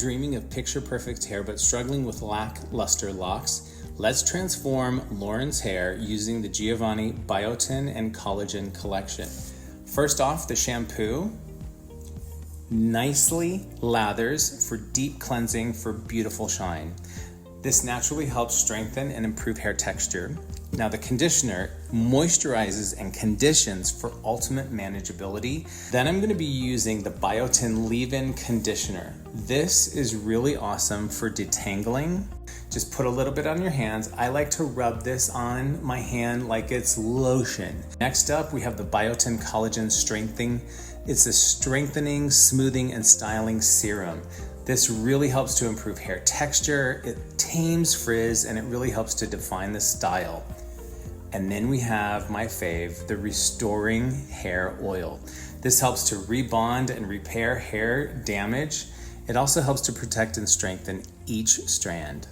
Dreaming of picture-perfect hair but struggling with lackluster locks? Let's transform Lauren's hair using the Giovanni Biotin Collagen Collection. First off, the shampoo nicely lathers for deep cleansing for beautiful shine. This naturally helps strengthen and improve hair texture. Now the conditioner moisturizes and conditions for ultimate manageability. Then I'm going to be using the Biotin leave-in conditioner. This is really awesome for detangling. Just put a little bit on your hands. I like to rub this on my hand like it's lotion. Next up, we have the Biotin Collagen Strengthening. It's a strengthening, smoothing, and styling serum. This really helps to improve hair texture, it tames frizz, and it really helps to define the style. And then we have my fave, the Restoring Hair Oil. This helps to rebond and repair hair damage. It also helps to protect and strengthen each strand.